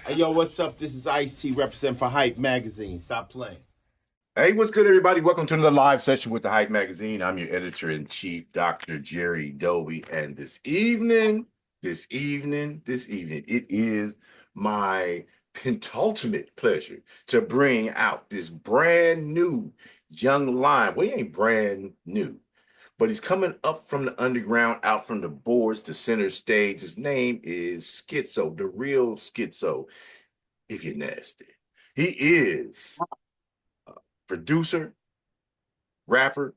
Hey, yo, what's up? This is Ice-T representing for Hype Magazine. Stop playing. Hey, what's good, everybody? Welcome to another live session with the Hype Magazine. I'm your editor-in-chief, Dr. Jerry Doby, and this evening, it is my penultimate pleasure to bring out this brand new young lion. Well, he ain't brand new, but he's coming up from the underground, out from the boards to center stage. His name is Skitso, the real Skitso, if you're nasty. He is producer, rapper,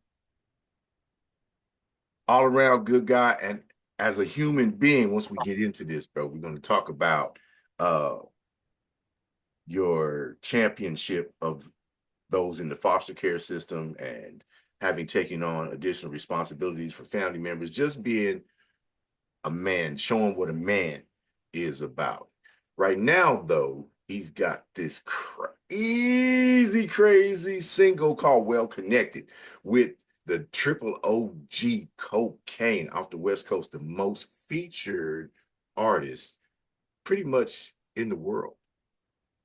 all around good guy. And as a human being, once we get into this, bro, we're going to talk about uh, your championship of those in the foster care system and having taken on additional responsibilities for family members, just being a man, showing what a man is about. Right now, though, he's got this crazy single called Well Connected with the triple OG Kokane off the West Coast, the most featured artist pretty much in the world,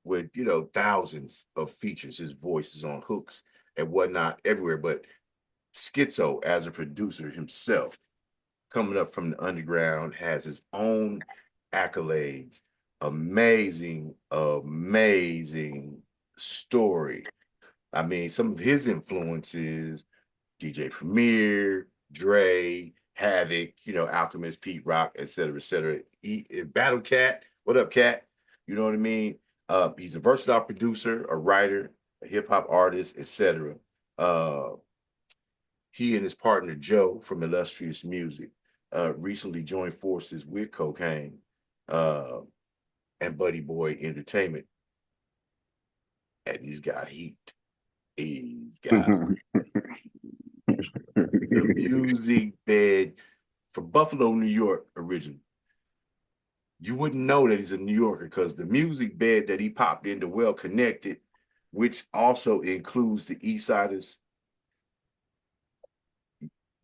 with thousands of features. His voice is on hooks and whatnot everywhere. But Skitso, as a producer himself, coming up from the underground, has his own accolades. Amazing story. I mean, some of his influences: DJ Premier, Dre, Havoc, Alchemist, Pete Rock, et cetera, et cetera. Battle Cat, what up, Cat? You know what I mean? He's a versatile producer, a writer, a hip hop artist, etc. He and his partner Joe from Illustrious Music recently joined forces with Kokane uh, and Buddy Boy Entertainment, and he's got heat. He's got the music bed from Buffalo, New York, originally. You wouldn't know that he's a New Yorker because the music bed that he popped into Well Connected, which also includes the Eastsidaz,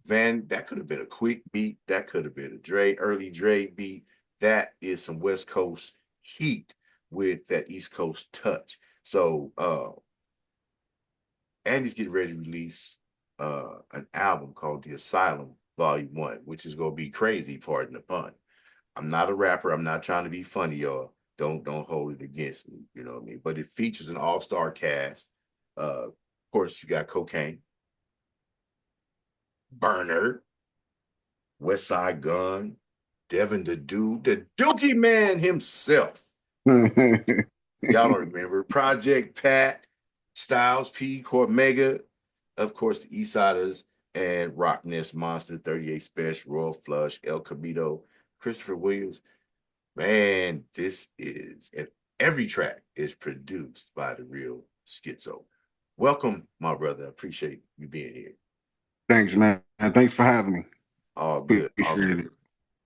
man, that could have been a quick beat. That could have been a early Dre beat. That is some West Coast heat with that East Coast touch. So, and he's getting ready to release an album called The Asylum Volume 1, which is going to be crazy, pardon the pun. I'm not a rapper. I'm not trying to be funny, y'all. Don't hold it against me. You know what I mean? But it features an all-star cast. Of course, you got Kokane, Burner, West Side Gun, Devin the Dude, the Dookie Man himself. Y'all don't remember. Project Pat, Styles P, Cormega, of course, the Eastsidaz, and Rock Nest Monster, 38 Special, Royal Flush, El Camino, Christopher Williams. Man, this is, and every track is produced by the real Skitso. Welcome, my brother. I appreciate you being here. Thanks, man. Thanks for having me. All good. All Appreciate good.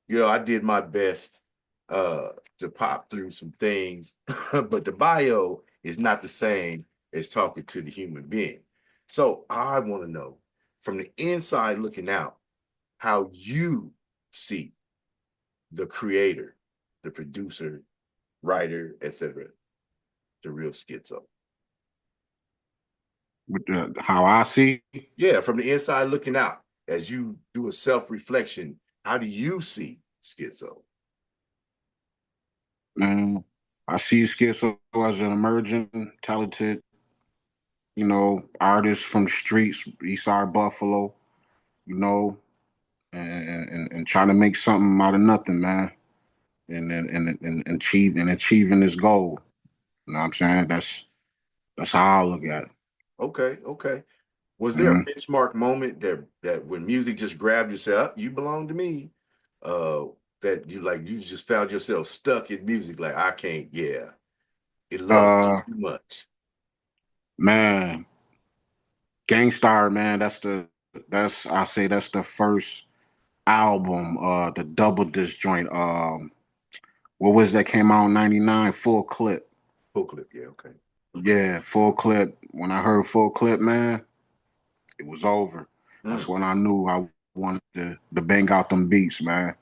it. I did my best to pop through some things, but the bio is not the same as talking to the human being. So I want to know, from the inside looking out, how you see the creator, the producer, writer, etc., the real Skitso. With how I see, Yeah, from the inside looking out, as you do a self-reflection, how do you see Skitso? man, I see Schizo as an emerging, talented, artist from the streets, Eastside Buffalo, you know, and trying to make something out of nothing, man, and achieving his goal. You know what I'm saying? That's how I look at it. Okay. Was there a Mhm. benchmark moment that when music just grabbed you, said, oh, you belong to me? Uh, that you just found yourself stuck in music, like I can't, yeah, it loves me Uh, too much. man, Gangstar, man, that's the first album, the double disc joint. What was that came out in '99? Full Clip. Full clip, yeah, okay. Yeah, Full Clip. When I heard Full Clip, man, it was over. That's Mm, when I knew I wanted to bang out them beats, man.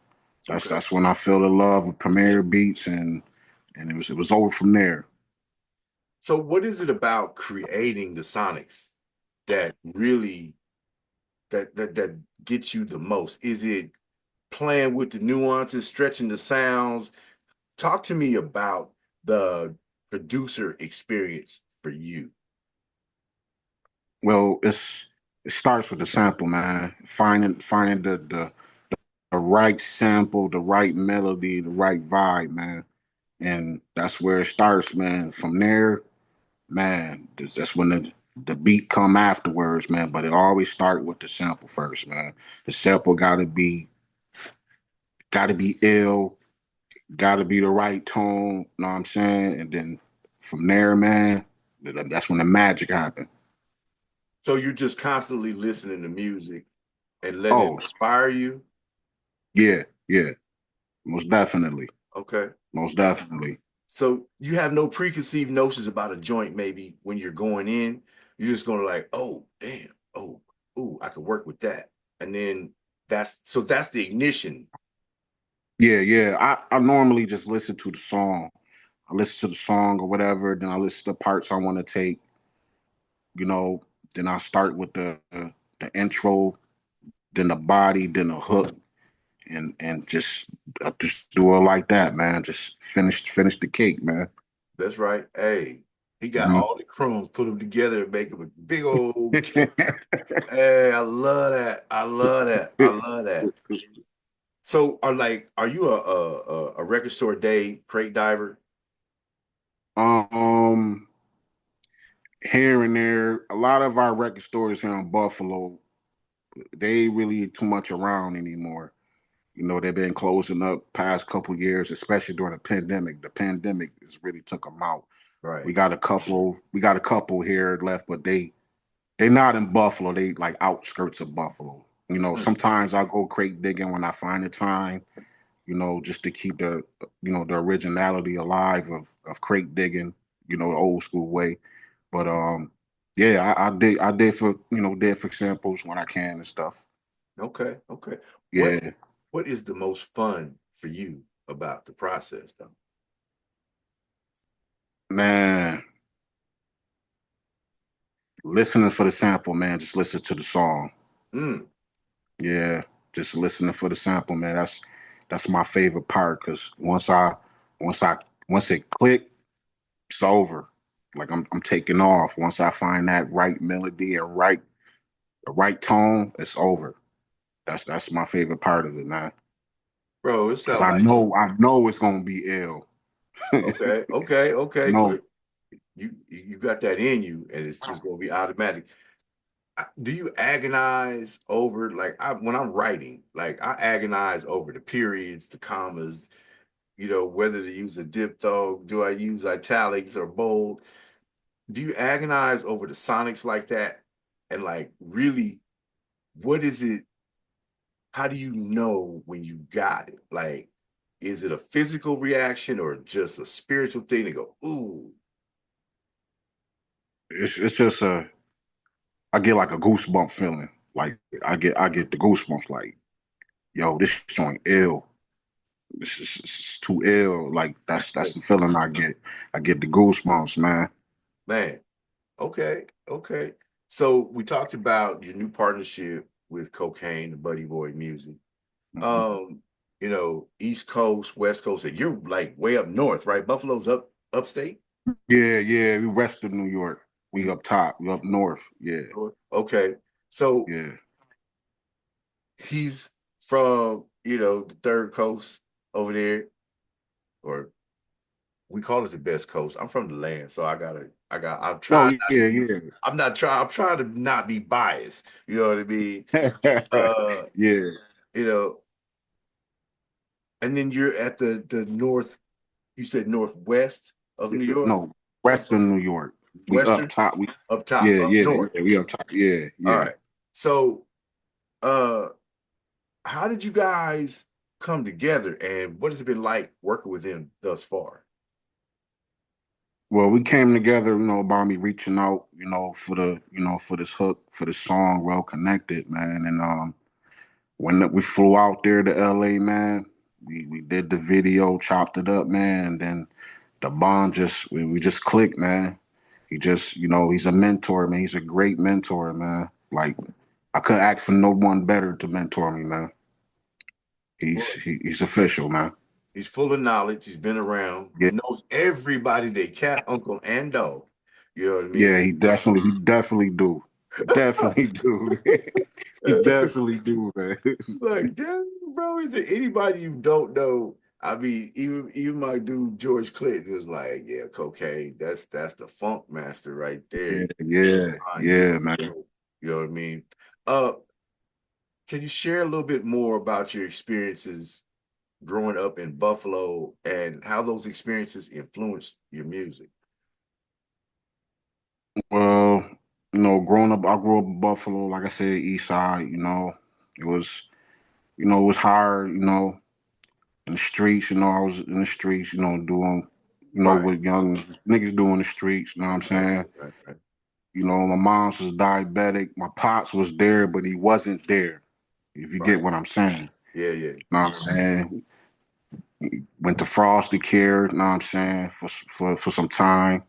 That's okay. that's when I fell in love with Premier Beats and it was over from there. So what is it about creating the sonics that really that gets you the most? Is it playing with the nuances, stretching the sounds? Talk to me about the producer experience for you. Well, it starts with the sample, man. Finding the right sample, the right melody, the right vibe, man. And that's where it starts, man. From there, man, that's when the beat come afterwards, man. But it always start with the sample first, man. The sample gotta be ill, gotta be the right tone, know what I'm saying? And then from there, man, that's when the magic happens. So you're just constantly listening to music and letting it Oh, inspire you? yeah, yeah. Most definitely. Okay. Most definitely. So you have no preconceived notions about a joint maybe when you're going in. You're just going to like, oh, damn. Oh, ooh, I could work with that. And then that's the ignition. Yeah, yeah. I normally just listen to the song. I listen to the song or whatever, then I listen to the parts I want to take, you know, then I start with the intro, then the body, then the hook, and just do it like that, man. Just finish the cake, man. That's right. Hey, he got Mhm. all the crumbs, put them together and make them a big old cake. Hey, I love that. I love that. I love that. So are you a record store day crate diver? um, Here and there, a lot of our record stores here in Buffalo, they ain't really too much around anymore. You know, they've been closing up past couple years, especially during the pandemic. The pandemic has really took them out. Right. We got a couple here left, but they not in Buffalo. They like outskirts of Buffalo. You know, Hmm. sometimes I go crate digging when I find the time, you know, just to keep the the originality alive of crate digging, you know, the old school way. But yeah, I did for did for samples when I can and stuff. Okay. Okay. What Yeah, what is the most fun for you about the process though? man. Listening for the sample, man. Just listen to the song. Mm, Yeah, just listening for the sample, man. That's my favorite part because once I once it click, it's over. Like I'm taking off. Once I find that right melody and the right tone, it's over. That's my favorite part of it, man. bro, it Because sounds like I know it's gonna be ill. okay, okay, okay. No, You got that in you, and it's just gonna be automatic. Do you agonize over like when I'm writing, like I agonize over the periods, the commas, whether to use a diphthong, do I use italics or bold? Do you agonize over the sonics like that? And like really, what is it? How do you know when you got it? Like, is it a physical reaction or just a spiritual thing to go, ooh, it's just I get like a goosebump feeling. Like I get the goosebumps. Like yo, this joint ill. It's too ill. Like that's the feeling I get. I get the goosebumps, man. man, okay, okay. So we talked about your new partnership with Kokane, the Buddy Boy Music. Mhm. Um, East Coast, West Coast, and you're like way up north, right? Buffalo's upstate. Yeah, yeah. We west of New York. We Mm, up top. We up north. Yeah, north. Okay. So yeah. he's from, the third coast over there, or we call it the best coast. I'm from the land, so I'm Oh trying not to yeah, be, yeah. I'm trying to not be biased. You know what I mean? Uh, Yeah. you know, and then you're at the north, you said northwest of New York, No, western New York. We up western, top. We up top, yeah, up yeah, north. yeah. We up top. Yeah, All yeah. right. So, uh, how did you guys come together, and what has it been like working with him thus far? Well, we came together, about me reaching out, for for this hook, for this song, Well Connected, man. And when we flew out there to LA, man, we did the video, chopped it up, man, and then the bond we just clicked, man. He just, he's a mentor, man. He's a great mentor, man. Like I couldn't ask for no one better to mentor me, man. He's official, man. He's full of knowledge. He's been around. Yeah, Knows everybody, they cat, uncle, and dog. You know what I mean? yeah. He definitely do. Definitely do. He definitely do, man. Like, damn, bro, is there anybody you don't know? I mean, even my dude George Clinton was like, yeah, cocaine. That's the funk master right there. Yeah, man. You know what I mean? Uh, can you share a little bit more about your experiences growing up in Buffalo and how those experiences influenced your music? Well, growing up, I grew up in Buffalo, like I said, East Side. It was, it was hard. In the streets. I was in the streets. Doing, Right, what young niggas do in the streets. You know what I'm right, saying? right. My mom's was diabetic. My pops was there, but he wasn't there. If you get Right. what I'm saying. Yeah, You know what I'm saying? Went to foster care, you know what I'm saying, for some time,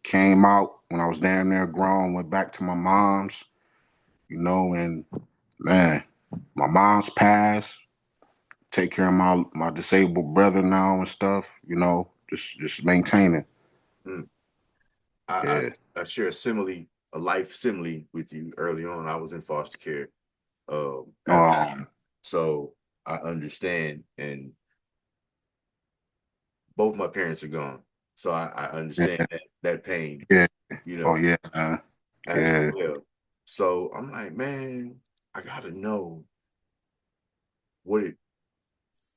came out when I was damn near grown, went back to my mom's, and man, my mom's passed, take care of my disabled brother now and stuff, just maintaining. Mm. I, Yeah. I share a life simile with you early on. I was in foster care. At, Um, so I understand, and both my parents are gone. So I understand yeah, that pain, yeah. you Oh know, yeah, as yeah. well. So I'm like, man, I gotta know what it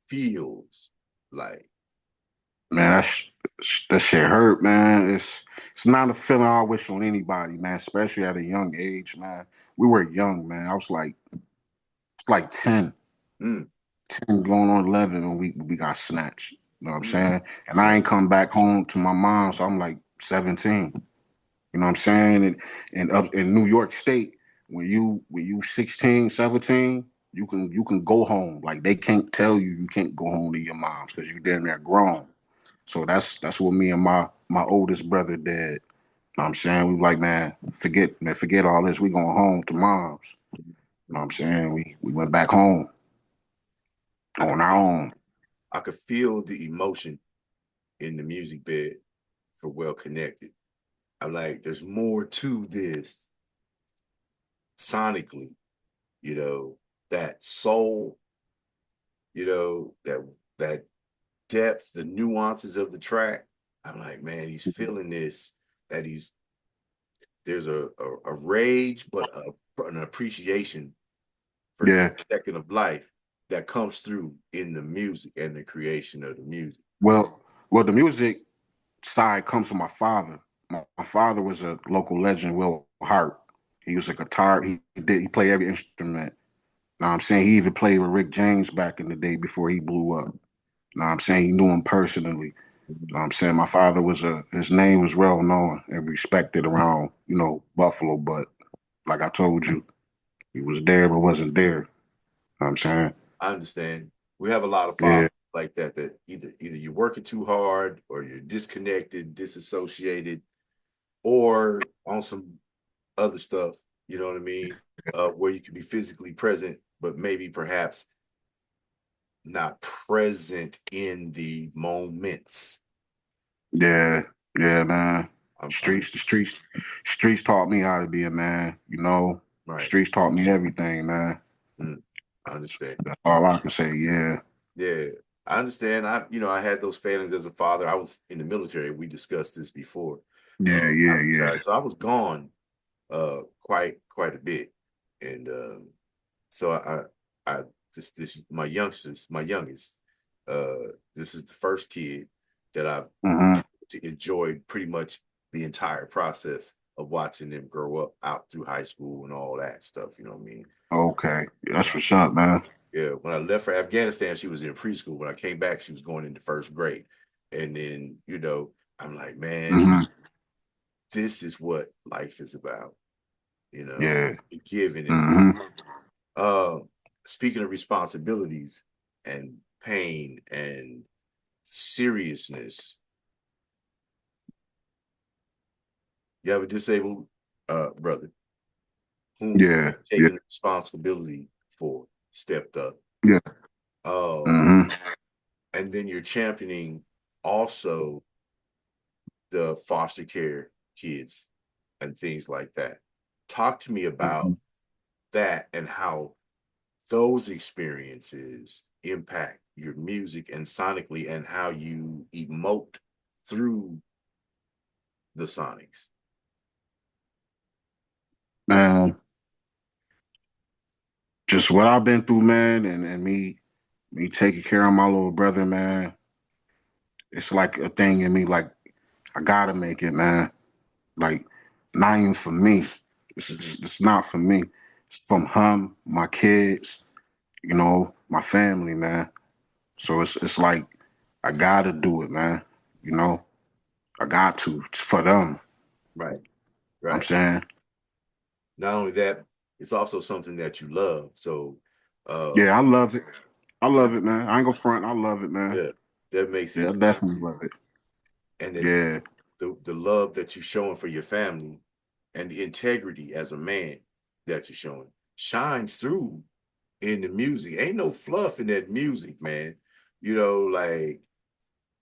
feels like. Man, that shit hurt, man. It's not a feeling I wish on anybody, man, especially at a young age, man. We were young, man. I was like 10, Mm, 10 going on 11 when we got snatched. You know what I'm mm, saying? And I mm, ain't come back home to my mom, so I'm like 17. You know what I'm saying? And up in New York State, when you 16, 17, you can go home. Like they can't tell you can't go home to your mom's because you damn near grown. So that's what me and my oldest brother did. You know what I'm saying? We like, forget all this. We going home to mom's. You know what I'm mm. saying? We went back home I could on our own. I could feel the emotion in the music bed for Well Connected. I'm like, there's more to this sonically, that soul, that depth, the nuances of the track. I'm like, man, he's feeling this, that there's a rage, but an appreciation for each Yeah. second of life that comes through in the music and the creation of the music. Well, the music side comes from my father. My father was a local legend, Will Hart. He was a guitar. He played every instrument. Know what I'm saying? He even played with Rick James back in the day before he blew up. Know what I'm saying? He knew him personally. Know what I'm saying? My father his name was well known and respected around, Buffalo, but like I told you, he was there but wasn't there. Know what I'm saying? I understand. We have a lot of Yeah, fathers like that either you're working too hard or you're disconnected, disassociated, or on some other stuff, you know what I mean? Where you can be physically present, but maybe perhaps not present in the moments. yeah, yeah, man. I'm Streets taught me how to be a man, right. Streets taught me everything, man. Mm, I understand. That's all I can say, yeah. Yeah, I understand. I had those failings as a father. I was in the military. We discussed this before. Yeah, I yeah, yeah. retired. So I was gone quite a bit. And so I this my youngest, this is the first kid that I've Hmm. enjoyed pretty much the entire process of watching them grow up out through high school and all that stuff, you know what I mean? Okay. When That's I what's up, man. Yeah, when I left for Afghanistan, she was in preschool. When I came back, she was going into first grade. And then, I'm like, man, Hmm. this is what life is about, Yeah. giving and Hmm. uh speaking of responsibilities and pain and seriousness, You have a disabled brother whom Yeah, yeah, taking the responsibility for, stepped up. yeah. And then you're championing also the foster care kids and things like that. Talk to me about that and how those experiences impact your music and sonically and how you emote through the sonics. Man, just what I've been through, man, and me taking care of my little brother, man. It's like a thing in me, like I gotta make it, man. Like not even for me. It's not for me. It's from him, my kids, you know, my family, man. So it's like I gotta do it, man. You know, I got to. It's for them. Right, I'm right. saying. Not only that, it's also something that you love. So Yeah, I love it. I yeah, love it, man. I ain't gonna front. I love it, man. yeah, that makes Yeah, I it, definitely love it. and then Yeah, the love that you're showing for your family and the integrity as a man that you're showing shines through in the music. Ain't no fluff in that music, man. You know, like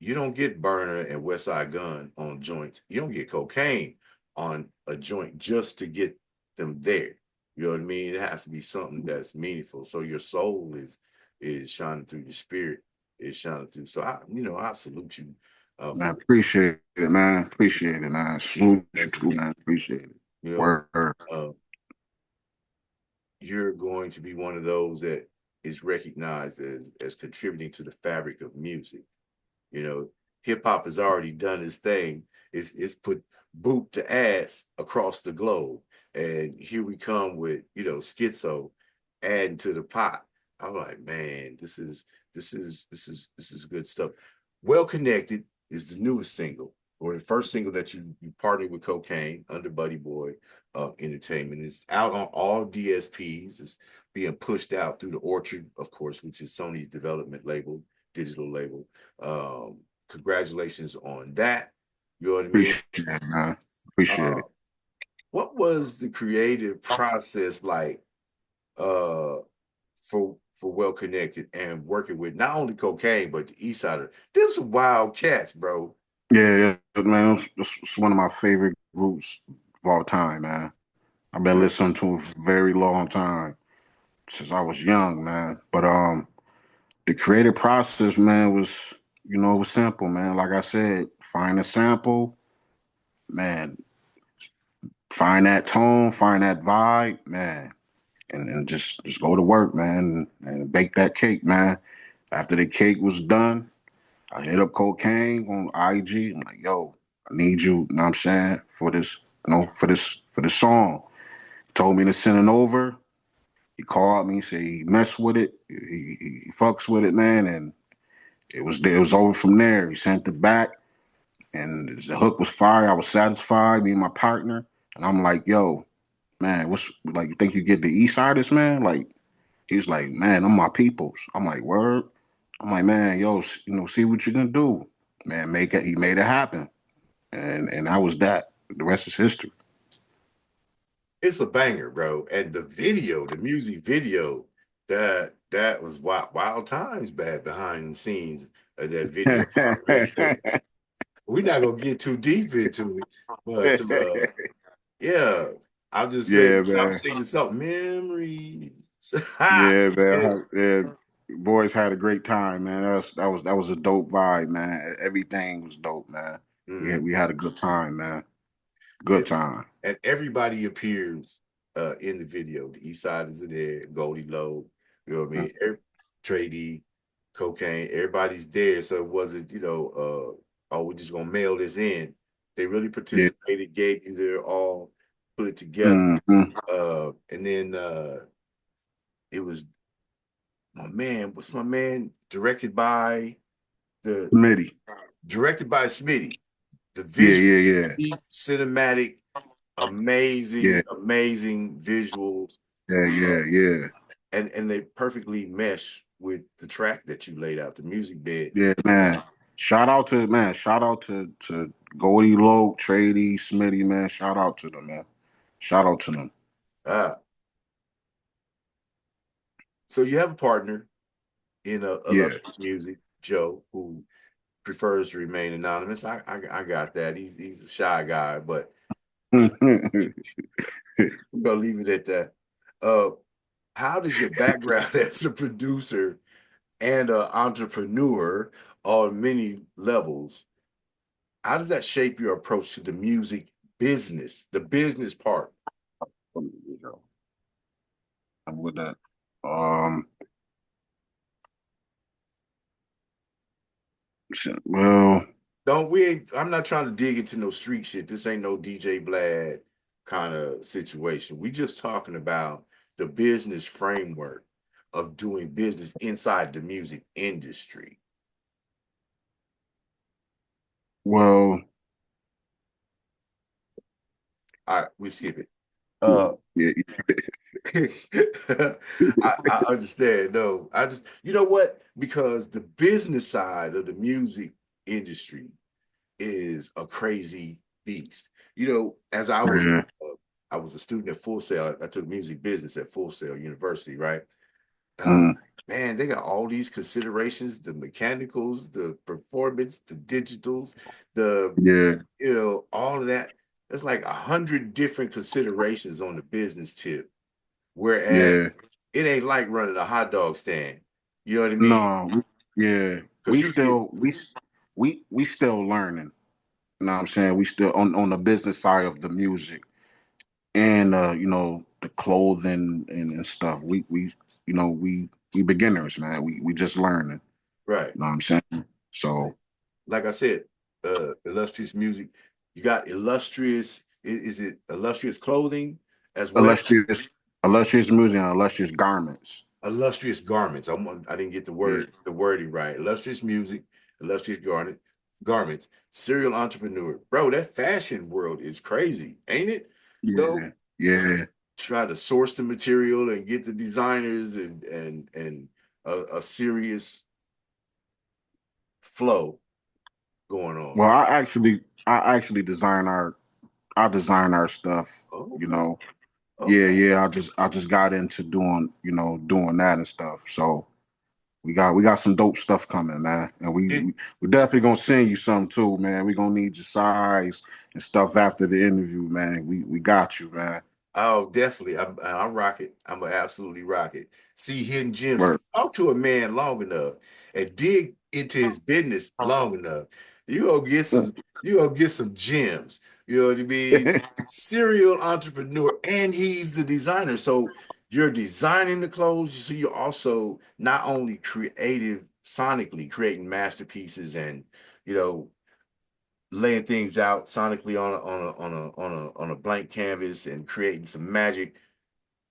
you don't get Burner and West Side Gun on joints. You don't get Cocaine on a joint just to get them there. You know what I mean? It has to be something that's meaningful. So your soul is shining through, your spirit is shining through. So I salute you man. for Appreciate it, man. Appreciate it, man. Salute you that's too, man. Appreciate it. you know, Word. uh, you're going to be one of those that is recognized as contributing to the fabric of music. You know, hip hop has already done its thing. It's put boot to ass across the globe. And here we come with, Skitso adding to the pot. I'm like, man, this is good stuff. Well Connected is the newest single, or the first single that you partnered with Kokane under Buddy Boy Entertainment. It's out on all DSPs. It's being pushed out through the Orchard, of course, which is Sony's development label, digital label. Congratulations on that. You know what I mean? Appreciate it, man. Appreciate Uh, it. what was the creative process like for Well Connected and working with not only Cocaine but the Eastsider? There's some wild cats, bro. Yeah, yeah, man. It's one of my favorite groups of all time, man. I've been Yeah. listening to it for a very long time since I was young, man. But the creative process, man, was it was simple, man. Like I said, find a sample, man. Find that tone, find that vibe, man, and just go to work, man, and bake that cake, man. After the cake was done, I hit up Cocaine on IG. I'm like, yo, I need you, know what I'm saying, for this, for this song. Told me to send it over. He called me, said he messed with it, he fucks with it, man, and it was over from there. He sent it back, and the hook was fire. I was satisfied, me and my partner, and I'm like, yo, man, what's like? You think you get the Eastsidaz, man? Like, he's like, man, I'm my peoples. I'm like, word. I'm like, man, yo, see what you can do, man. Make it. He made it happen, and that was that. The rest is history. It's a banger, bro. And the video, the music video, that was wild times bad behind the scenes of that video. We're not gonna get too deep into it, but yeah, I'll just say Yeah, I'm man. singing something memories. Yeah, Yeah. man. Yeah, boys had a great time, man. That was a dope vibe, man. Everything was dope, man. Mhm. We had a good time, man. And, Good time. and everybody appears in the video. The East Side is there, Goldie Lowe, you know what I mean? Trey D, Cocaine, everybody's there. So it wasn't, oh, we're just gonna mail this in. They really Yeah. participated, gave you their all, put it together. Mm-hmm. And then it was what's my man? The Smitty. Directed by Smitty. The Yeah, visual, yeah, yeah, cinematic, amazing, yeah, amazing visuals, yeah, uh, yeah, yeah. and they perfectly mesh with the track that you laid out, the music bed. Yeah, man. Shout out to Goldie Loke, Trady, Smitty, man. Shout out to them, man. Shout out to them. So you have a partner in Yeah. illustrious music, Joe, who prefers to remain anonymous. I got that. He's a shy guy, but we're gonna leave it at that. How does your background as a producer and an entrepreneur on many levels, how does that shape your approach to the music business, the business part? I'm with that. Well, I'm not trying to dig into no street shit. This ain't no DJ Vlad kind of situation. We just talking about the business framework of doing business inside the music industry. well, All right, we skip it. yeah, I understand. No, I just, you know what? Because the business side of the music industry is a crazy beast. You know, as I was a student at Full Sail. I took music business at Full Sail University, right? And I'm like, man, they got all these considerations: the mechanicals, the performance, the digitals, the yeah, all of that. There's like 100 different considerations on the business tip. Whereas yeah. it ain't like running a hot dog stand. You know what I mean? No, yeah. Because you get We still learning. You know what I'm saying? We still on the business side of the music and the clothing and stuff. We beginners, man. We just learning. right. You know what I'm saying? So Like I said, illustrious music. You got illustrious. Is it illustrious clothing as well? illustrious music and illustrious garments. Illustrious garments. I didn't get Yeah, the wording right. Illustrious music, illustrious garments. Serial entrepreneur, bro. That fashion world is crazy, ain't it? Though yeah, yeah. try to source the material and get the designers and a serious flow going on. Well, I actually design our stuff. Oh, You okay. know, yeah, Okay. yeah. I just got into doing that and stuff. So we got some dope stuff coming, man. And It, we definitely gonna send you some too, man. We gonna need your size and stuff after the interview, man. We got you, man. oh, definitely. I rock it. I'm gonna absolutely rock it. See hidden gems. You Word. talk to a man long enough and dig into his business long enough, you gonna get some gems. You know what I mean? Serial entrepreneur, and he's the designer. So you're designing the clothes. So you're also not only creative sonically, creating masterpieces and you know laying things out sonically on a blank canvas and creating some magic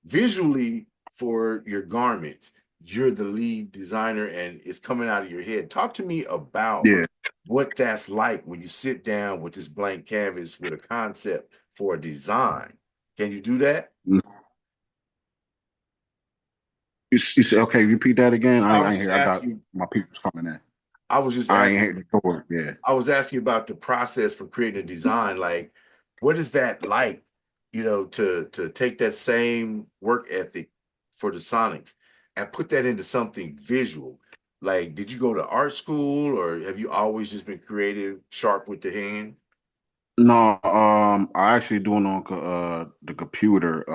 visually for your garments. You're the lead designer and it's coming out of your head. Talk to me about Yeah. what that's like when you sit down with this blank canvas with a concept for a design. Can you do that? You say, okay, repeat that again. I I was ain't just hear. I got asking. my people's coming in. I was just I ain't asking. hear the door. Yeah. I was asking about the process for creating a design. Like, what is that like? To take that same work ethic for the Sonics and put that into something visual. Like, did you go to art school or have you always just been creative, sharp with the hand? No, I actually doing on the computer,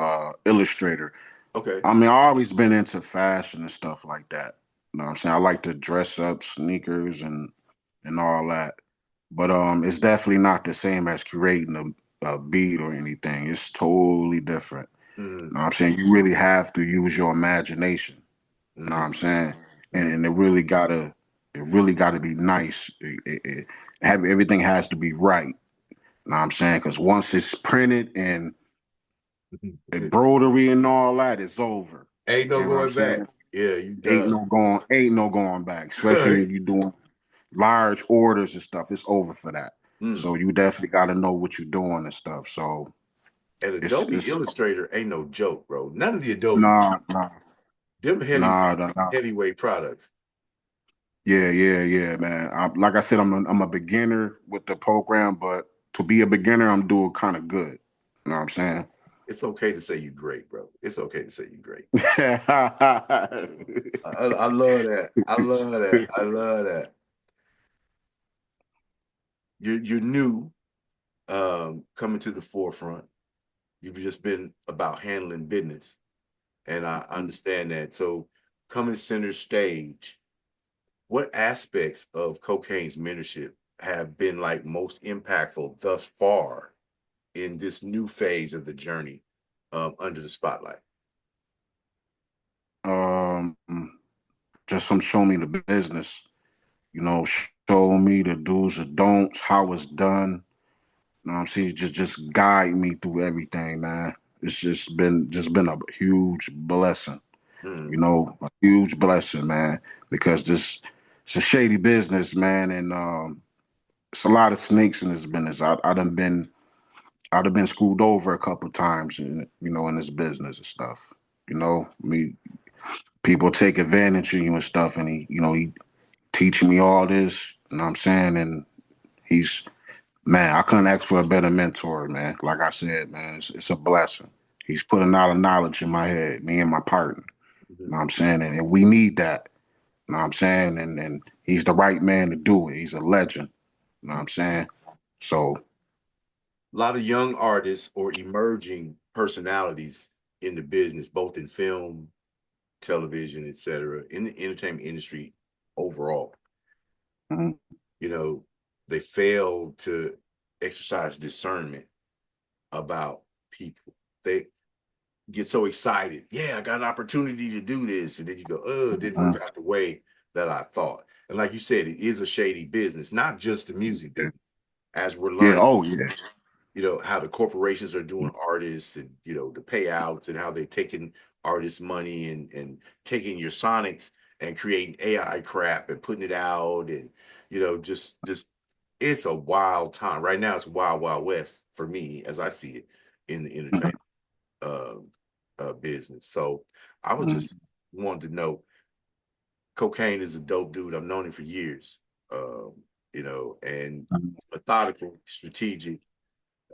Illustrator. Okay. I mean, I always been into fashion and stuff like that. You know what I'm saying? I like to dress up, sneakers and all that. But it's definitely not the same as creating a beat or anything. It's totally different. Mm-hmm. You know what I'm saying? You really have to use your imagination. You know what Mm-hmm. I'm saying? Mm-hmm. And it really gotta be nice. Everything has to be right. You know what I'm saying? Because once it's printed and embroidery and all that, it's over. Ain't no You know what I'm going back. saying? Yeah, you Ain't done. no going, ain't no going back. Especially when you're doing large orders and stuff. It's over for that. Mm. So you definitely got to know what you're doing and stuff. So And Adobe it's Illustrator ain't no joke, bro. None of the Adobe, nah, nah, them nah, nah, nah. heavyweight products. Yeah, man. Like I said, I'm a beginner with the program, but to be a beginner, I'm doing kind of good. You know what I'm saying? It's okay to say you're great, bro. It's okay to say you're great. Yeah, I love that. I love that. I love that. You're new, coming to the forefront. You've just been about handling business, and I understand that. So, coming center stage, what aspects of Kokane's mentorship have been like most impactful thus far in this new phase of the journey, under the spotlight? um, just some show me the business. You know, show me the do's and don'ts, how it's done. You know what I'm saying? Just guide me through everything, man. It's just been a huge blessing. Mm, You know, a huge blessing, man. Because this it's a shady business, man, and it's a lot of snakes in this business. I'd have been screwed over a couple times, in this business and stuff. People take advantage of you and stuff, and he teaching me all this. You know what I'm saying? And he's man, I couldn't ask for a better mentor, man. Like I said, man, it's a blessing. He's putting a lot of knowledge in my head, me and my partner. You mhm. know what I'm saying? And we need that. You know what I'm saying? And he's the right man to do it. He's a legend. You know what I'm saying? So, A lot of young artists or emerging personalities in the business, both in film, television, etc., in the entertainment industry overall. mhm, You know, they fail to exercise discernment about people. They get so excited. Yeah, I got an opportunity to do this. And then you go, oh, it didn't work mhm. out the way that I thought. And like you said, it is a shady business, not just the music Yeah. business, as we're Yeah. learning, Oh, yeah. how the corporations are doing artists and, the payouts and how they're taking artists' money and taking your sonics and creating AI crap and putting it out. And, just it's a wild time. Right now, it's wild, wild west for me as I see it in the Mhm, entertainment uh, business. So I was mhm, just wanting to know, Kokane is a dope dude. I've known him for years, and methodical, strategic,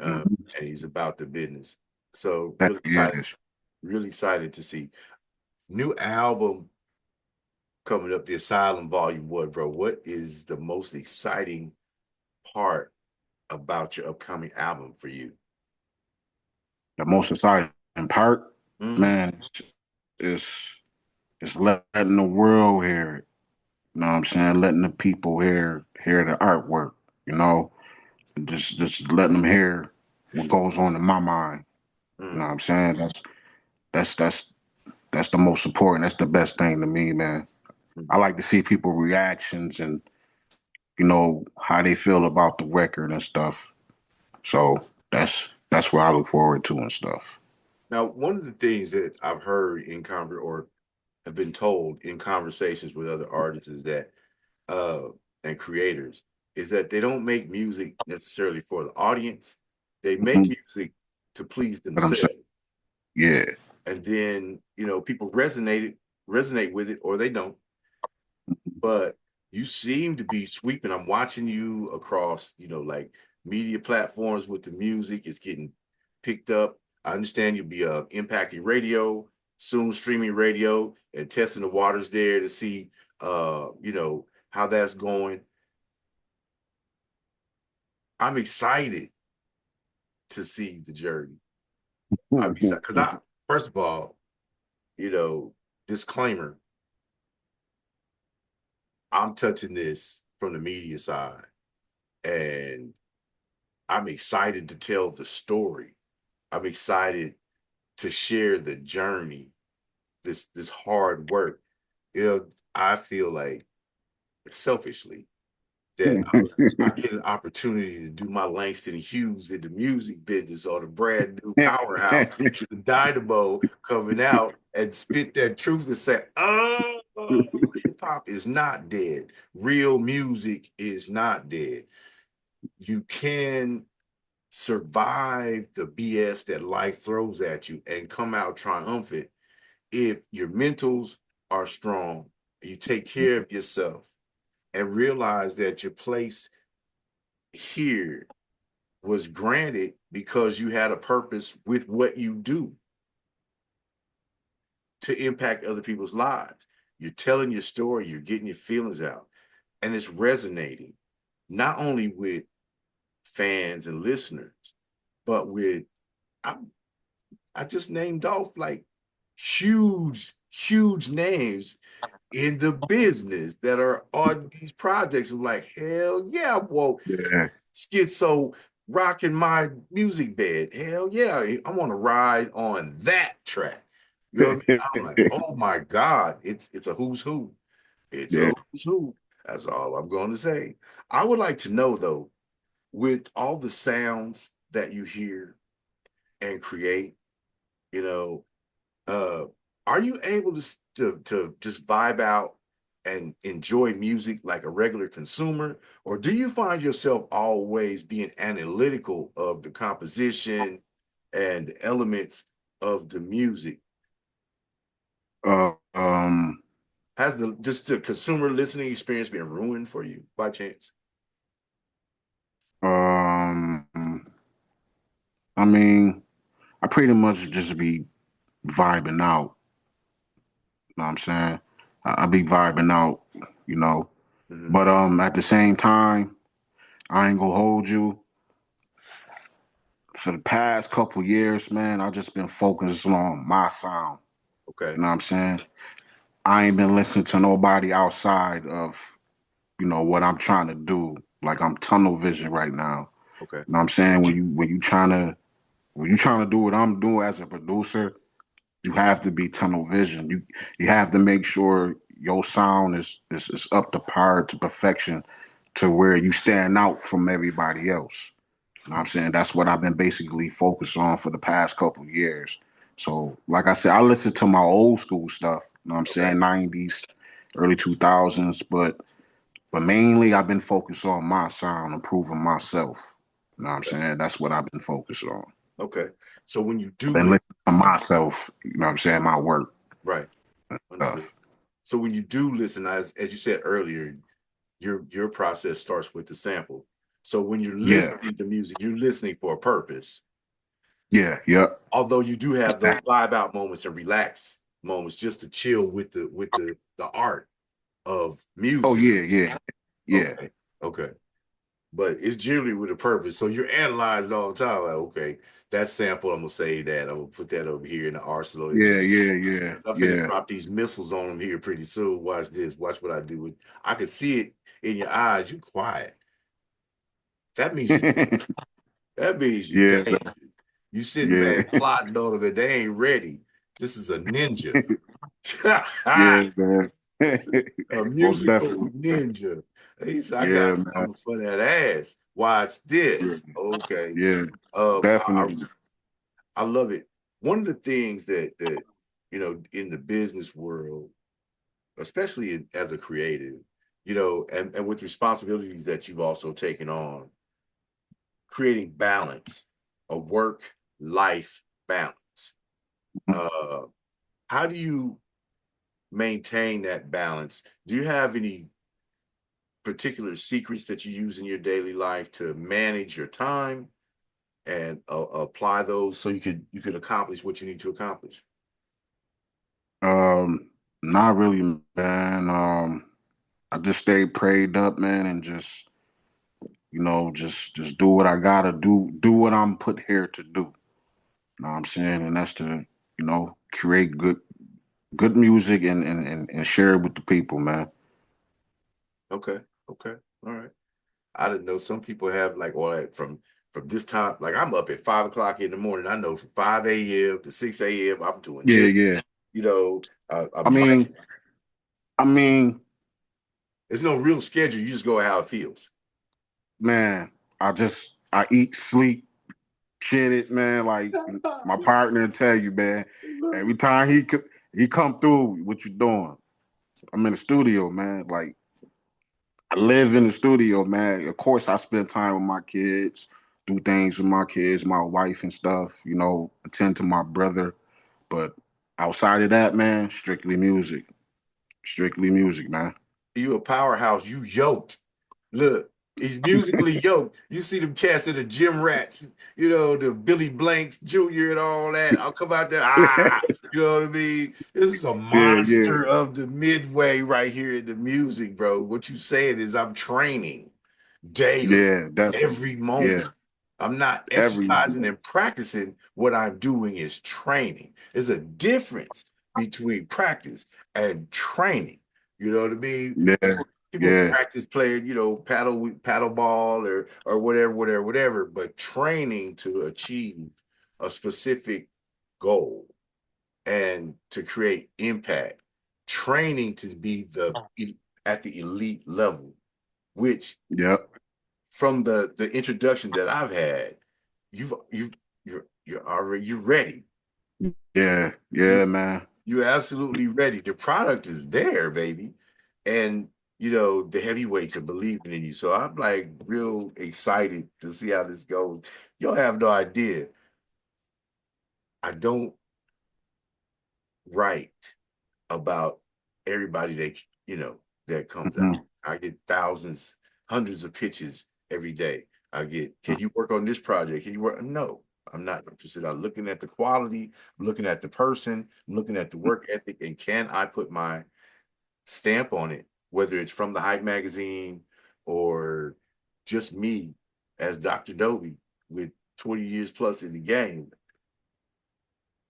mhm. and he's about the business. So That is. really excited to see new album coming up, The Asylum Volume 1, bro. What is the most exciting part about your upcoming album for you? The most exciting part, Mm, man, is is letting the world hear it. You know what I'm saying? Letting the people hear the artwork. You know, just letting them hear what goes on in my mind. You know mm, what I'm saying? That's that's that's the most important. That's the best thing to me, man. I mm. like to see people reactions and how they feel about the record and stuff. So that's what I look forward to and stuff. Now, one of the things that I've heard or have been told in conversations with other artists is that uh and creators is that they don't make music necessarily for the audience. They make Mhm. music to please What I'm saying, themselves. yeah. And then, people resonate with it or they don't. But you seem to be sweeping. I'm watching you across, like media platforms with the music. It's getting picked up. I understand you'll be impacting radio, soon streaming radio, and testing the waters there to see how that's going. I'm excited to see the journey. I'm excited because first of all, you know, disclaimer, I'm touching this from the media side, and I'm excited to tell the story. I'm excited to share the journey, this hard work. I feel like selfishly that I get an opportunity to do my Langston Hughes in the music business or the brand new powerhouse, the dynamo coming out and spit that truth and say, oh, hip hop is not dead. Real music is not dead. You can survive the BS that life throws at you and come out triumphant if your mentals are strong, you take care of yourself, and realize that your place here was granted because you had a purpose with what you do to impact other people's lives. You're telling your story, you're getting your feelings out, and it's resonating not only with fans and listeners, but with I, I just named off like huge names in the business that are on these projects. I'm like, hell yeah, whoa, Yeah. Skitso rocking my music bed. Hell yeah, I want to ride on that track. You know what I mean? I'm like, oh my God, it's a who's who. It's a Yeah. who's who. That's all I'm going to say. I would like to know though, with all the sounds that you hear and create, you know, are you able to just vibe out and enjoy music like a regular consumer, or do you find yourself always being analytical of the composition and the elements of the music? Uh, um, Has the consumer listening experience been ruined for you by chance? um, I mean, I pretty much just be vibing out. You know what I'm saying? I be vibing out, you know. Mm-hmm. But at the same time, I ain't gonna hold you. For the past couple years, man, I just been focused on my sound. Okay. You know what I'm saying? I ain't been listening to nobody outside of, what I'm trying to do. Like I'm tunnel vision right now. Okay. You know what I'm saying? When you trying to do what I'm doing as a producer, you have to be tunnel vision. You have to make sure your sound is up to par to perfection to where you stand out from everybody else. You know what I'm saying? That's what I've been basically focused on for the past couple years. So, like I said, I listen to my old school stuff, you know what I'm Okay. saying, 90s, early 2000s, but mainly I've been focused on my sound, improving myself. You know what I'm Okay. saying? That's what I've been focused on. Okay. So when you I've do been listen, listening to myself, you know what I'm saying, my work right? Understood. stuff. So when you do listen, as you said earlier, your process starts with the sample. So when you're Yeah, listening to music, you're listening for a purpose. yeah, yep. Although you do have those Exactly. vibe out moments and relax moments just to chill with the art of Oh music. yeah, yeah, yeah, Okay. Okay. But it's generally with a purpose. So you're analyzing all the time. Like, okay, that sample, I'm gonna save that. I'm gonna put that over here in the arsenal. yeah, yeah, yeah, I'm finna yeah. drop these missiles on them here pretty soon. Watch this. Watch what I do. I can see it in your eyes. You quiet. That means you. That means you Yeah, dangerous. You sitting yeah, back plotting on them, and they ain't ready. This is a ninja. yeah, man. A Most musical definitely. ninja. He said, "I got Yeah, man. coming for that ass. Watch Yeah, this." Okay. yeah, Um, I, definitely. I love it. One of the things that in the business world, especially as a creative, and with responsibilities that you've also taken on, creating balance, a work life balance. Uh, how do you maintain that balance? Do you have any particular secrets that you use in your daily life to manage your time and apply those so you could accomplish what you need to accomplish? Not really, man. I just stay prayed up, man, and just do what I gotta do what I'm put here to do. You know what I'm saying? And that's to, create good music and share it with the people, man. Okay, okay, all right. I didn't know some people have like all that from this time. Like I'm up at 5 o'clock in the morning. I know from 5 a.m. to 6 a.m. I'm doing Yeah, this. yeah. You know, I I'm mean, I mean, There's no real schedule. You just go how it feels. man, I eat, sleep, shit it, man. Like my partner tell you, man. Every time he come through, what you doing? I'm in the studio, man. Like I live in the studio, man. Of course, I spend time with my kids, do things with my kids, my wife and stuff. Attend to my brother. But outside of that, man, strictly music, man. You a powerhouse. You yoked. Look, he's musically yoked. You see them cats at the gym rats, you know, the Billy Blanks Jr. and all that. I'll come out there, you know what I mean? This is a Yeah, yeah, monster of the midway right here in the music, bro. What you saying is I'm training daily, yeah, definitely. every Yeah, moment. I'm not every exercising and practicing. What I'm doing is training. There's a difference between practice and training. You know what I mean? yeah, People yeah, practice playing, you know, paddle ball or whatever, but training to achieve a specific goal and to create impact, training to be at the elite level, which yep, from the introduction that I've had, you're ready. yeah, You yeah, man. you're absolutely ready. The product is there, baby. And you know, the heavyweights are believing in you. So I'm like real excited to see how this goes. You'll have no idea. I don't write about everybody that that comes out. Mhm. I get thousands, hundreds of pitches every day. I get, can you work on this project? Can you work? No, I'm not interested. I'm looking at the quality, I'm looking at the person, I'm looking at the work ethic, and can I put my stamp on it, whether it's from the Hype magazine or just me as Dr. Doby with 20 years plus in the game.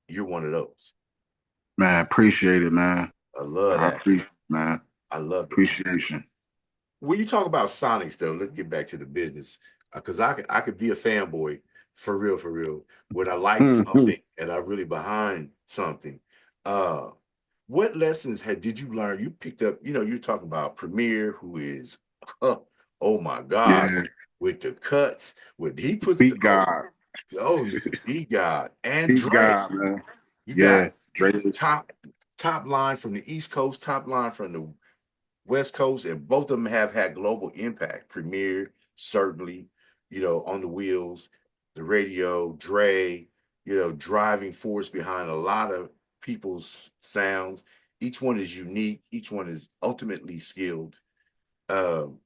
You're one of those. Man, appreciate it, man. I love I that. appreciate, man. I love it. Appreciation. When you talk about Sonics, though, let's get back to the business. Because I could be a fanboy for real, when I like something and I really behind something. Uh, what lessons did you learn? You picked up, you're talking about Premier, who is, oh my God, Yeah, with the cuts, when he puts beat God, he's the beat god. And beat Dre, God, man. you got Yeah, Drake. top line from the East Coast, top line from the West Coast, and both of them have had global impact. Premier, certainly, on the wheels, the radio, Dre, driving force behind a lot of people's sounds. Each one is unique. Each one is ultimately skilled. Um,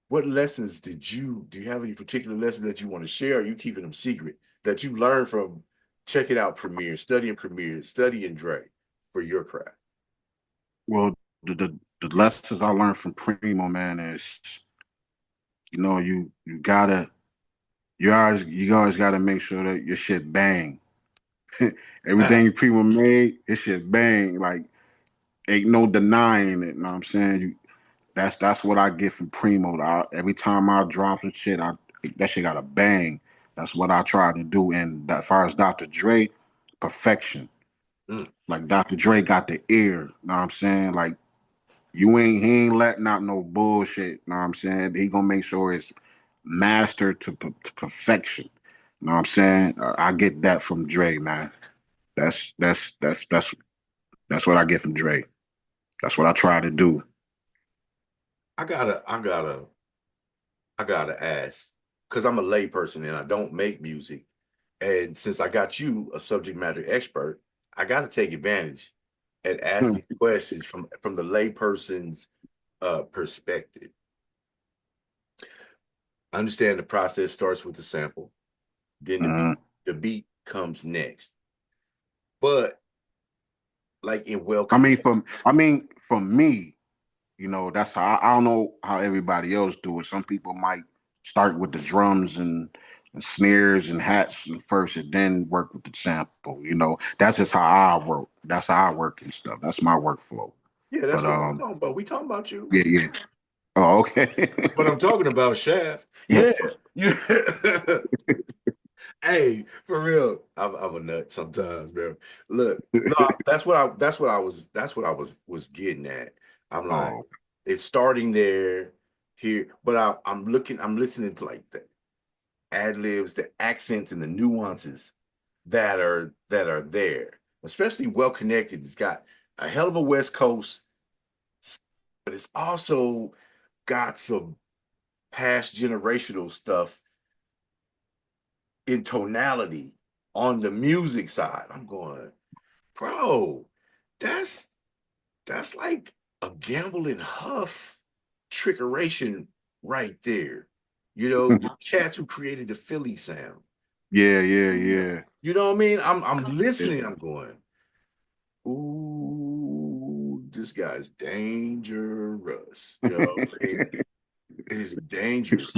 what lessons do you have any particular lessons that you want to share? Or are you keeping them secret that you learned from checking out Premier, studying Dre for your craft? Well, the lessons I learned from Primo, man, is you always gotta make sure that your shit bang. Everything Primo made, it shit bang. Like ain't no denying it. Know what I'm saying? That's what I get from Primo. Every time I drop some shit, that shit got a bang. That's what I try to do. And as far as Dr. Dre, perfection. Mm. Like Dr. Dre got the ear. Know what I'm saying? Like he ain't letting out no bullshit. Know what I'm saying? He gonna make sure it's mastered to perfection. Know what I'm saying? I get that from Dre, man. That's what I get from Dre. That's what I try to do. I gotta, I gotta, I gotta ask, because I'm a layperson and I don't make music. And since I got you, a subject matter expert, I gotta take advantage and ask Hmm. these questions from the layperson's perspective. I understand the process starts with the sample, then Mhm. the beat comes next. But like in well I mean, connected, for me, that's how I don't know how everybody else do it. Some people might start with the drums and snares and hats and first, and then work with the sample. That's just how I work. That's how I work and stuff. That's my workflow. yeah, that's But what we're talking about. We talking about you. yeah, yeah. Oh, okay. But I'm talking about Shaft. Yeah. Yeah. Hey, for real, I'm a nut sometimes, bro. Look, no, that's what I was getting at. I'm like, Oh, it's starting there, here, but I'm listening to like the ad libs, the accents, and the nuances that are there, especially well connected. It's got a hell of a West Coast, but it's also got some past generational stuff in tonality on the music side. I'm going, bro, that's that's like a Gamble and Huff trickeration right there. You know, the cats who created the Philly sound. Yeah. Yeah. You know what I mean? I'm listening, I'm going, ooh, this guy's dangerous. You know what I mean? It is dangerous.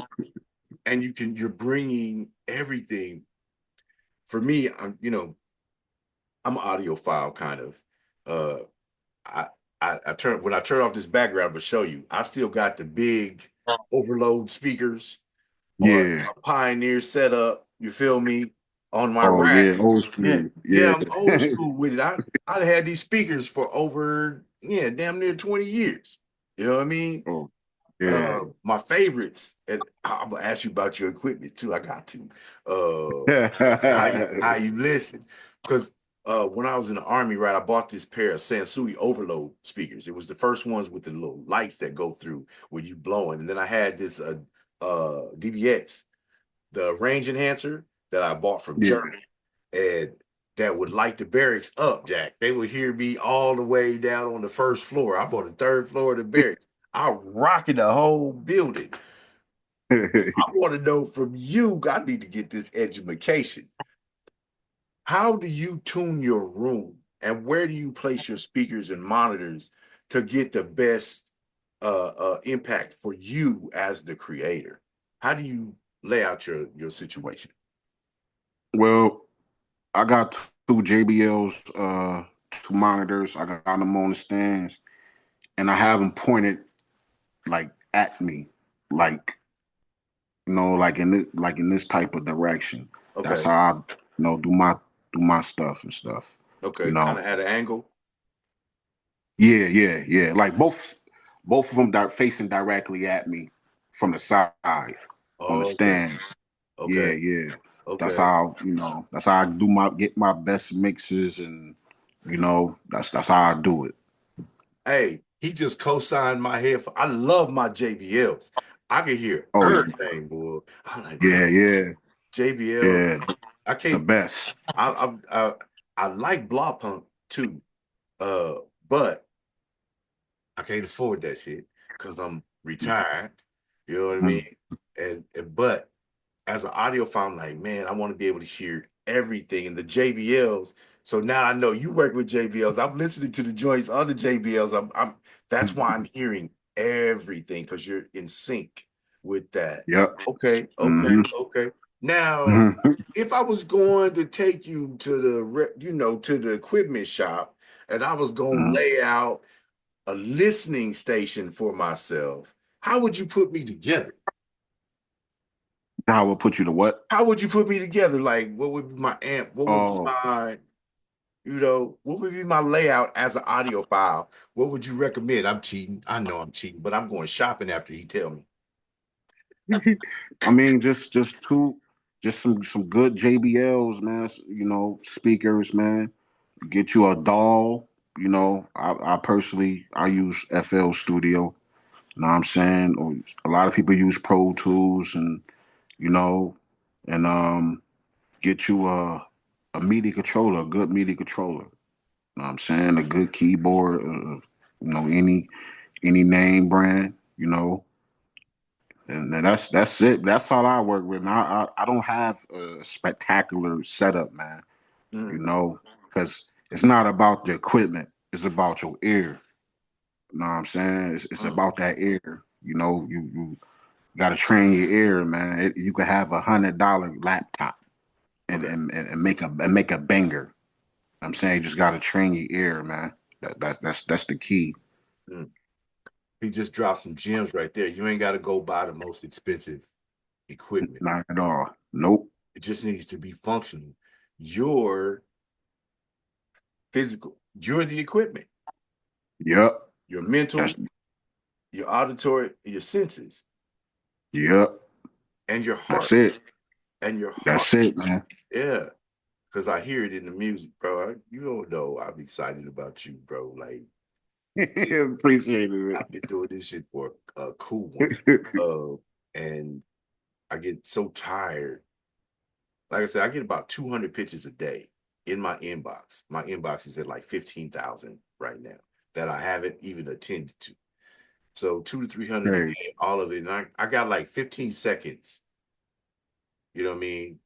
And you're bringing everything. For me, I'm an audiophile kind of. Uh, I, when I turn off this background, I'm gonna show you. I still got the big overload speakers or Yeah. a Pioneer setup. You feel me? On my Oh rack. yeah, old Yeah, school. yeah, Yeah. I'm old school with it. I had these speakers for over damn near 20 years. You know what I mean? Oh yeah. My favorites, and I'm gonna ask you about your equipment too. I got to. How you listen? Because when I was in the Army, right, I bought this pair of Sansui overload speakers. It was the first ones with the little lights that go through when you blowing. And then I had this DBX, the range enhancer that I bought from Yeah. Germany, and that would light the barracks up, Jack. They would hear me all the way down on the first floor. I'm on the third floor of the barracks. I rocking the whole building. I want to know from you, I need to get this education. How do you tune your room and where do you place your speakers and monitors to get the best impact for you as the creator? How do you lay out your situation? Well, I got two JBLs, two monitors. I got them on the stands, and I have them pointed like at me, like like in this type of direction. That's Okay. how I, do my stuff and stuff. You Okay. Kind know. of at an angle. Yeah. Like both of them facing directly at me from the side on the Oh, okay. stands. Okay. Yeah. That's Okay. how, that's how I get my best mixes, and that's how I do it. Hey, he just co-signed my head. I love my JBLs. I can hear Oh everything, boy. I'm like, man, yeah. JBL. Yeah. I The can't. best. I like Block Punk too, but I can't afford that shit because I'm retired. You know what I mean? Mhm. But as an audiophile, I'm like, man, I want to be able to hear everything. And the JBLs. So now I know you work with JBLs. I'm listening to the joints on the JBLs. That's why I'm hearing everything because you're in sync with that. Yep. Okay. Hmm. Now, Hmm. if I was going to take you to to the equipment shop, and I was going to lay out a listening station for myself, how would you put me together? I will put you to what? How would you put me together? Like, what would be my amp? What would be Oh, what would be my layout as an audiophile? What would you recommend? I'm cheating. I know I'm cheating, but I'm going shopping after he tell me. I mean, just some good JBLs, man. Speakers, man. Get you a doll. I personally I use FL Studio. You know what I'm saying? Or a lot of people use Pro Tools, and you know, and get you a MIDI controller, a good MIDI controller. You know what I'm saying? A good keyboard of any name brand. And then that's it. That's all I work with. And I don't have a spectacular setup, man. Mm, Because it's not about the equipment. It's about your ear. You know what I'm saying? It's mm. about that ear. You got to train your ear, man. You could have $100 laptop and, Okay. and make a banger. I'm saying you just got to train your ear, man. That's the key. Mm. He just dropped some gems right there. You ain't got to go buy the most expensive equipment. Not at all. Nope. It just needs to be functional. Your physical, you're the equipment. Yep. Your mental, That's your auditory, your senses, yep. and your That's heart. it. And your heart. That's it, man. Yeah. Because I hear it in the music, bro. You don't know. I'm excited about you, bro. Like, Appreciate I've been doing this shit for a cool one. it. And I get so tired. Like I said, I get about 200 pictures a day in my inbox. My inbox is at like 15,000 right now. that I haven't even attended to. So 200 to 300 a day, all of it. And I got like 15 seconds, you know what I mean?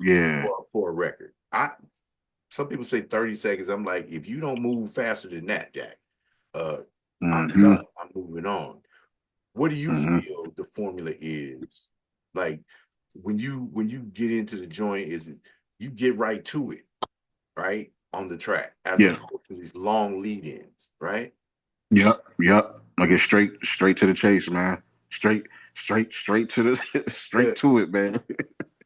Yeah. For a record. Some people say 30 seconds. I'm like, if you don't move faster than that, Jack, I'm done. I'm moving on. What do you feel the formula is? Like when you get into the joint, is it you get right to it, right? On the track, as opposed to these long lead-ins, right? Yep. I get straight to the chase, man. Straight to the straight to it, man.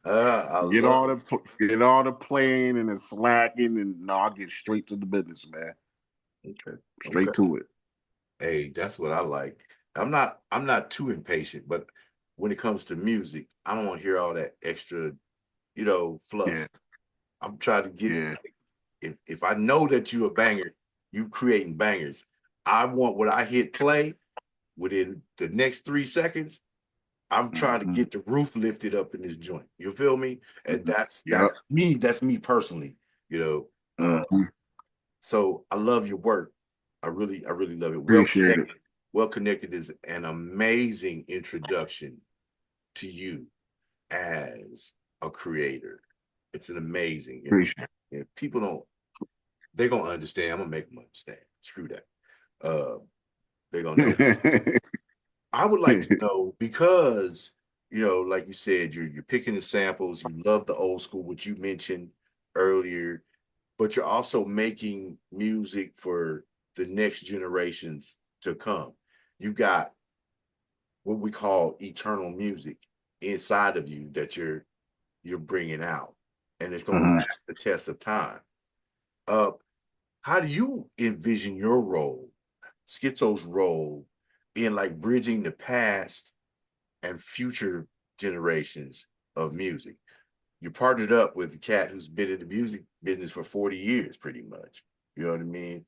Get all the playing and the slacking, and no, I get straight to the business, man. Straight to it. Hey, that's what I like. I'm not too impatient, but when it comes to music, I don't want to hear all that extra, fluff. Yeah. I'm trying to get if I know that you a banger, you creating bangers. I want what I hit play within the next 3 seconds. I'm trying to get the roof lifted up in this joint. You feel me? And that's me. That's me personally. So I love your work. I really love it. Appreciate it. Well Connected is an amazing introduction to you as a creator. It's an amazing. If people don't, they're gonna understand. I'm gonna make them understand. Screw that. They're gonna know. I would like to know because like you said, you're picking the samples. You love the old school, which you mentioned earlier, but you're also making music for the next generations to come. You got what we call eternal music inside of you that you're bringing out, and it's going to last the test of time. How do you envision your role, Skitso's role, in like bridging the past and future generations of music? You partnered up with a cat who's been in the music business for 40 years, pretty much. You know what I mean?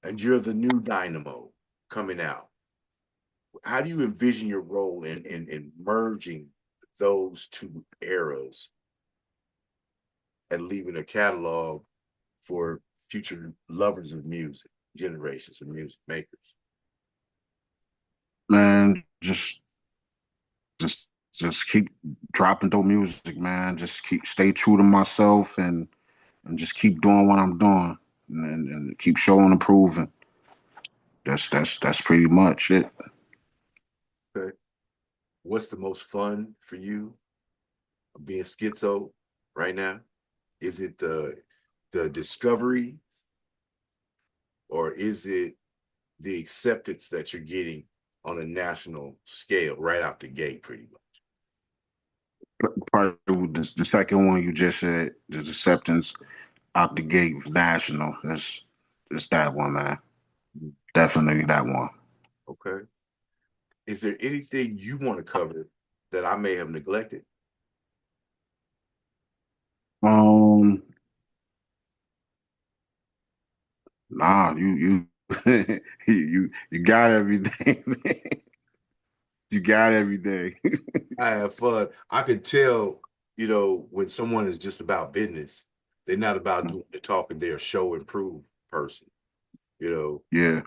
And you're the new dynamo coming out. How do you envision your role in merging those two eras and leaving a catalog for future lovers of music, generations of music makers? Man, just keep dropping dope music, man. Just stay true to myself and just keep doing what I'm doing and keep showing and proving. That's pretty much it. Okay. What's the most fun for you being Skitso right now? Is it the discovery, or is it the acceptance that you're getting on a national scale right out the gate, pretty much? Probably the second one you just said, the acceptance out the gate national. It's that one, man. Definitely that one. Okay. Is there anything you want to cover that I may have neglected? Nah, you you got everything. You got everything. I have fun. I could tell, when someone is just about business, they're not about doing the talking. They're a show and prove person. Yeah.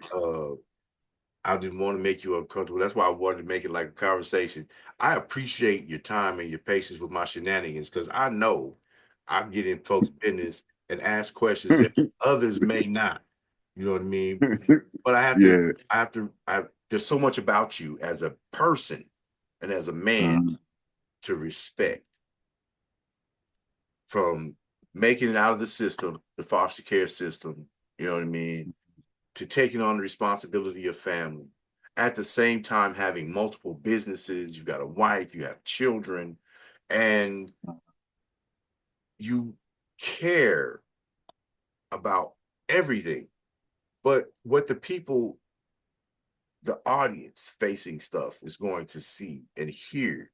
I didn't want to make you uncomfortable. That's why I wanted to make it like a conversation. I appreciate your time and your patience with my shenanigans because I know I get in folks' business and ask questions that others may not. You know what I mean? But there's so much about you as a person and as a man to respect, from making it out of the system, the foster care system, you know what I mean, to taking on the responsibility of family. At the same time, having multiple businesses, you've got a wife, you have children, and you care about everything. But what the audience facing stuff is going to see and hear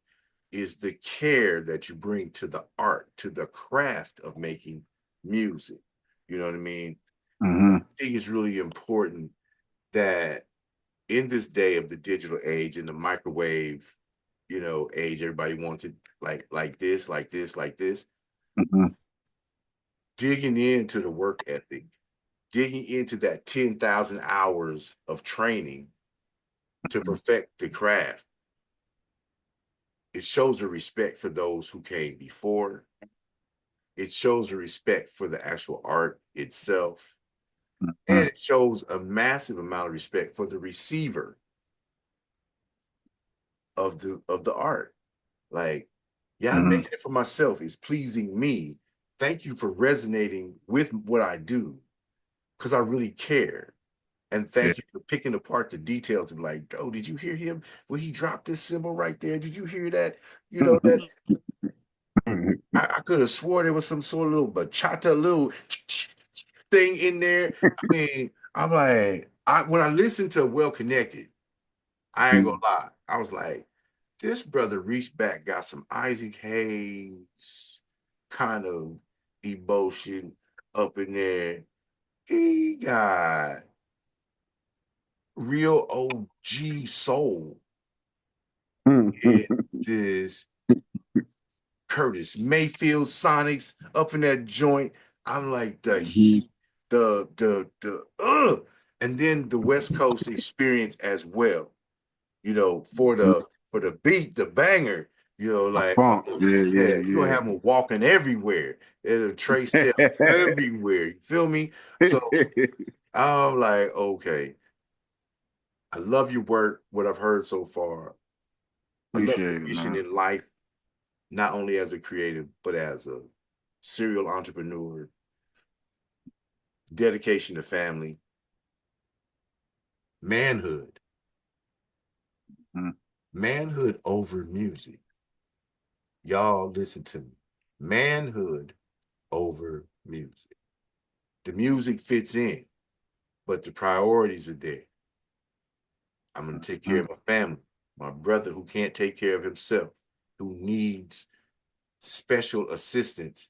is the care that you bring to the art, to the craft of making music. You know what I mean? I think it's really important that in this day of the digital age and the microwave, age, everybody wants it like this, like this, like this. Digging into the work ethic, digging into that 10,000 hours of training to perfect the craft. It shows a respect for those who came before. It shows a respect for the actual art itself. And it shows a massive amount of respect for the receiver of the art. Like, yeah, I'm making it for myself. It's pleasing me. Thank you for resonating with what I do, because I really care. And thank you for picking apart the details and like, oh, did you hear him when he dropped this symbol right there? Did you hear that? You know, that I could have swore there was some sort of little bachata, little thing in there. I mean, I'm like, when I listened to Well Connected, I ain't gonna lie. I was like, this brother reached back, got some Isaac Hayes kind of emotion up in there. He got real OG soul in this Curtis Mayfield Sonics up in that joint. I'm like and then the West Coast experience as well. You know, for the beat, the banger, you know, like you're gonna have them walking everywhere. It'll trace them everywhere. You feel me? So I'm like, okay, I love your work, what I've heard so far. I love your mission in life, not only as a creative, but as a serial entrepreneur, dedication to family, manhood, manhood over music. Y'all listen to me. Manhood over music. The music fits in, but the priorities are there. I'm going to take care of my family, my brother who can't take care of himself, who needs special assistance.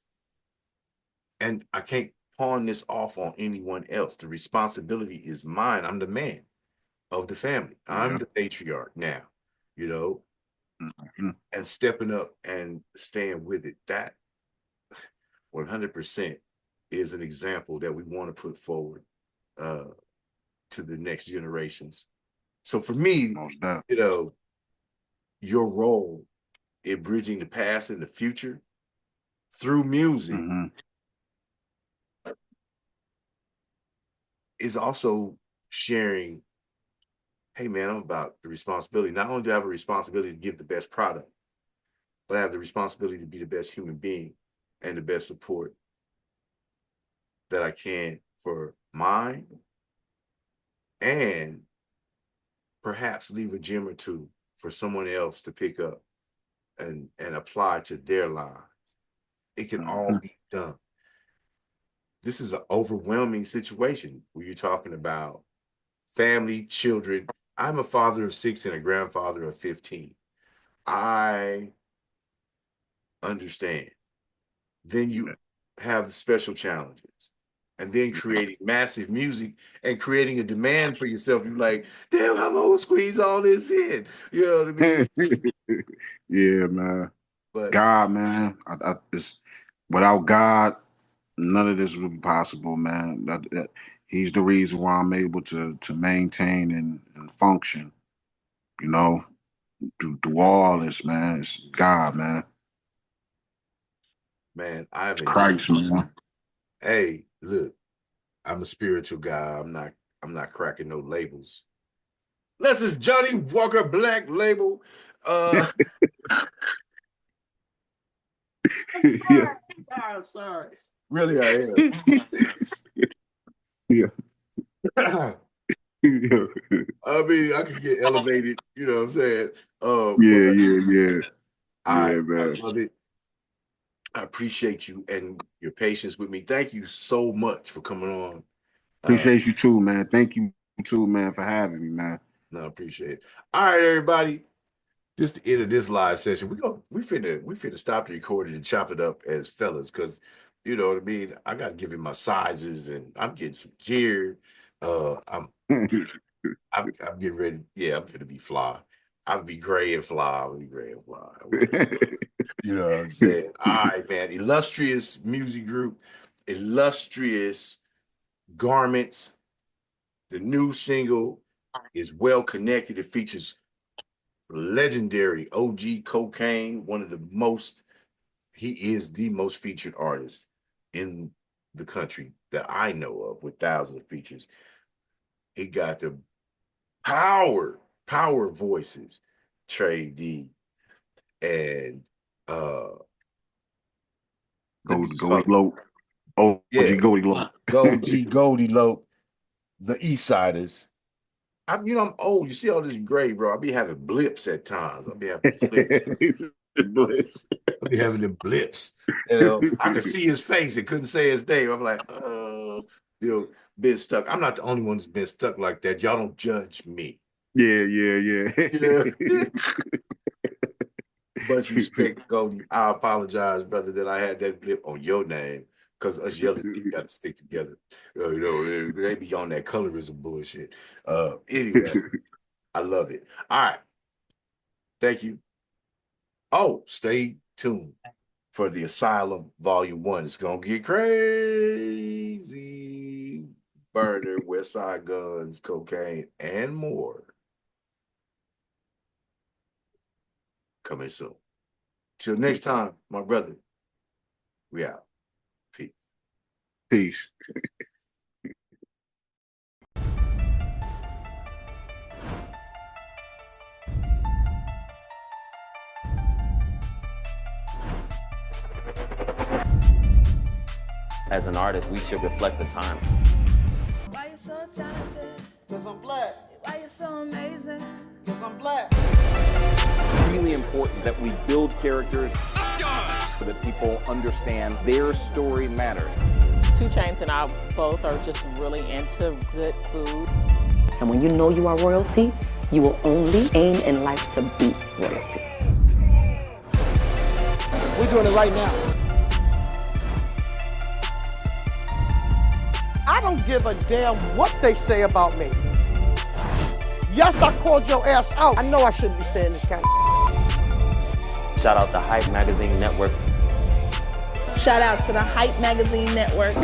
And I can't pawn this off on anyone else. The responsibility is mine. I'm the man of the family. I'm the patriarch now, you know, and stepping up and staying with it. That 100% is an example that we want to put forward to the next generations. So for me, you know, your role in bridging the past and the future through music is also sharing, hey man, I'm about the responsibility. Not only do I have a responsibility to give the best product, but I have the responsibility to be the best human being and the best support that I can for mine, and perhaps leave a gem or two for someone else to pick up and apply to their lives. It can all be done. This is an overwhelming situation where you're talking about family, children. I'm a father of 6 and a grandfather of 15. I understand. Then you have special challenges. And then creating massive music and creating a demand for yourself. You're like, damn, I'm gonna squeeze all this in. You know what I mean? Yeah, man. But God, man, without God, none of this would be possible, man. He's the reason why I'm able to maintain and function. You know, through all this, man. It's God, man. Man, I've Christ, man. Hey, look, I'm a spiritual guy. I'm not cracking no labels. Unless it's Johnny Walker Black Label. Yeah. I'm sorry. Really, I am. Yeah. Yeah. I mean, I could get elevated, you know what I'm saying? Yeah, I man. love it. I appreciate you and your patience with me. Thank you so much for coming on. Appreciate you too, man. Thank you too, man, for having me, man. No, I appreciate it. All right, everybody. This the end of this live session. We finna stop the recording and chop it up as fellas, because you know what I mean. I gotta give him my sizes, and I'm getting some gear. I'm getting ready. Yeah, I'm finna be fly. I'll be gray and fly. I'll be gray and fly. You know what I'm saying? All right, man. Illustrious music group, illustrious Garments. The new single is well connected. It features legendary OG Kokane, he is the most featured artist in the country that I know of with thousands of features. He got the power voices, Trey D and Goldie Low. Oh, yeah. Goldie Low. Goldie Low, the Eastsidaz. I'm old. You see all this gray, bro. I'll be having blips at times. I'll be having blips. I'll be having them blips. You know, I could see his face and couldn't say his name. I'm like, been stuck. I'm not the only one that's been stuck like that. Y'all don't judge me. Yeah. You know? Much respect, Goldie. I apologize, brother, that I had that blip on your name. Because us yelling, we got to stick together. They be on that colorism bullshit. Anyway, I love it. All right. Thank you. Oh, stay tuned for the Asylum Volume 1. It's going to get crazy. Burner, West Side Guns, Kokane, and more. Coming soon. Till next time, my brother, we out. Peace. As an artist, we should reflect the time. Why you so talented? Cause I'm black. Why you so amazing? Cause I'm black. It's really important that we build characters so that people understand their story matters. 2 Chainz and I both are just really into good food. And when you know you are royalty, you will only aim in life to be royalty. We're doing it right now. I don't give a damn what they say about me. Yes, I called your ass out. I know I shouldn't be saying this kind of. Shout out to Hype Magazine Network. Shout out to the Hype Magazine Network.